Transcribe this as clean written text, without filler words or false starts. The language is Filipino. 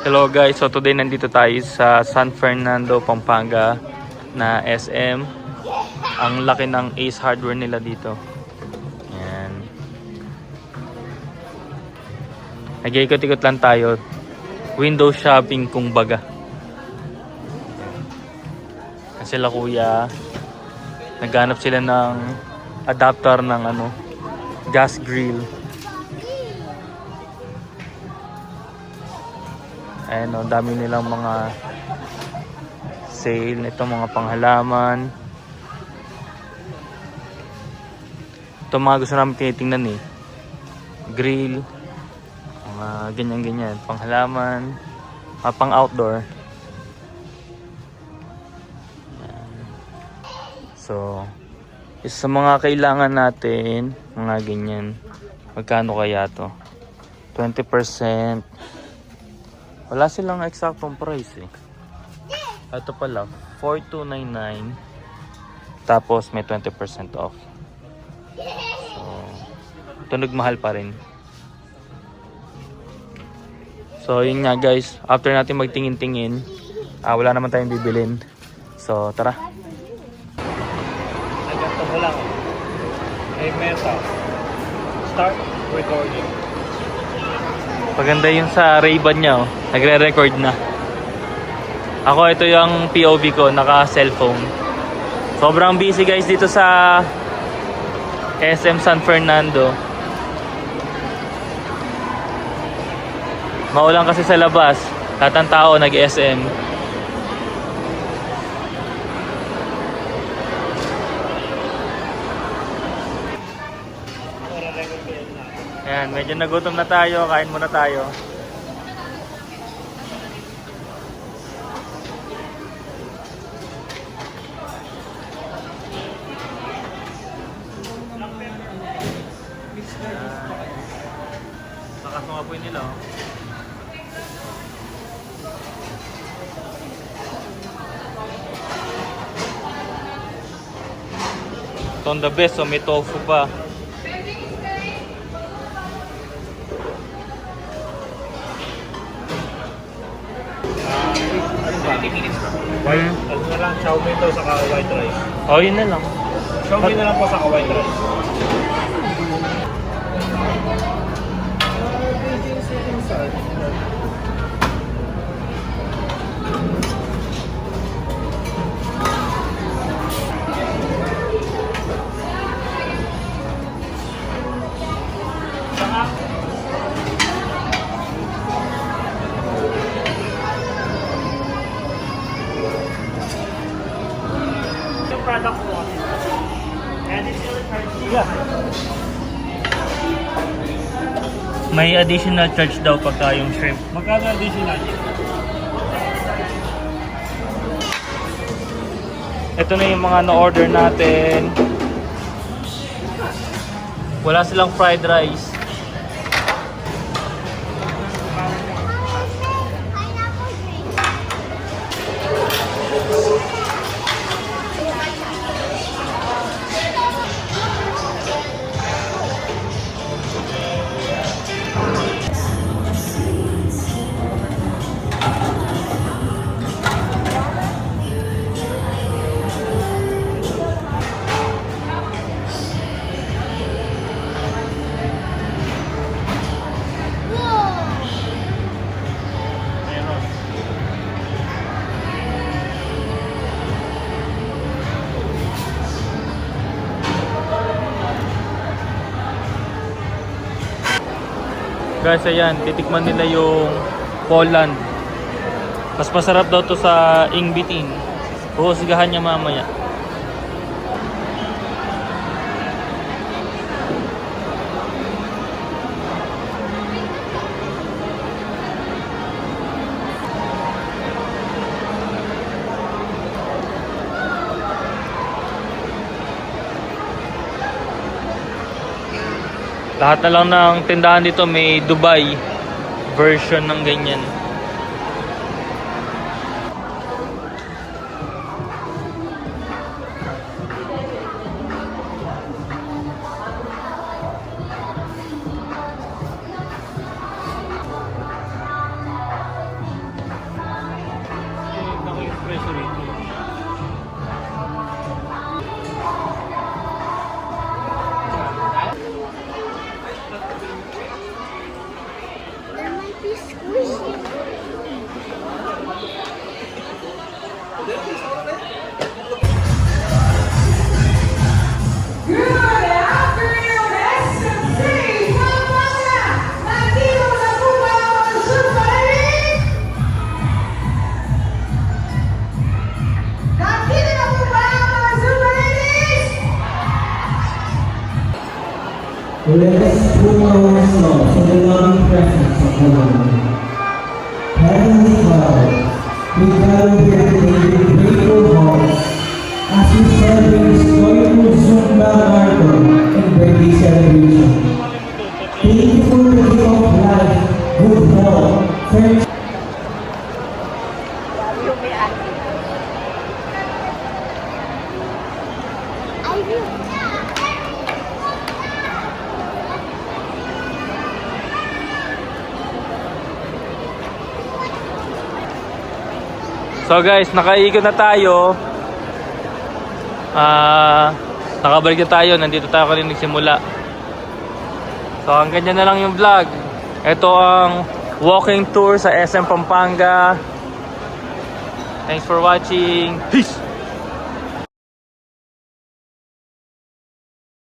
Hello guys, so today nandito tayo sa San Fernando, Pampanga na SM. Ang laki ng Ace Hardware nila dito. Yan. Nag-iikot-ikot lang tayo. Window shopping kung baga. Kasi sila kuya, naghanap sila ng adapter ng gas grill. Ayan o, dami nilang mga sale. Ito mga panghalaman. Ito mga gusto namin tinitingnan eh. Grill. Mga ganyan-ganyan. Panghalaman. Pang outdoor. Ayan. So, isa sa mga kailangan natin, mga ganyan. Magkano kaya to? 20%. Wala silang eksaktong price eh. Ito pala, 4,299. Tapos may 20% off. So, tunog mahal pa rin. So, yun nga guys. After natin magtingin-tingin, wala naman tayong bibilin. So, tara. Nagkanto mo lang. Hey Meta, start recording. Paganda yun sa Ray-Ban niya oh. Nagre-record na. Ako ito yung POV ko, naka-cellphone. Sobrang busy guys dito sa SM San Fernando. Maulan kasi sa labas. Lahat ng tao nag-SM. Ayan, medyo nagutom na tayo. Kain muna tayo. Sakas mga po nila oh. Ito on the best, so may tofu pa. 20 minutes na. White, ano na lang, chow mein daw saka white rice. Oh, yun na lang. Chow mein na lang po saka white rice. Product po. Additional charge. Yeah. May additional charge daw pagka yung shrimp. Magkano additional? Ito na yung mga na-order natin. Wala silang fried rice. Guys, ayan, titikman nila yung Poland. Mas masarap daw to sa Ingbitin. Huhusgahan niya mamaya. Lahat na lang ng tindahan dito may Dubai version ng ganyan. be squishy. Good afternoon, SMC! Pampanga! Nandito na po ba ang Super Ladies? Nandito na po ba ang Super Ladies? Let us pour ourselves in the loving presence of the Lord. Heavenly Father, we gather here today with grateful hearts as we celebrate this joyful Zumba marathon and birthday celebration. Thank you for the gift of life, good health, friendship, I will. So guys, nakaikot na tayo. Nakabalik na tayo. Nandito tayo kanina nagsimula. So hanggang dyan na lang yung vlog. Ito ang walking tour sa SM Pampanga. Thanks for watching. Peace!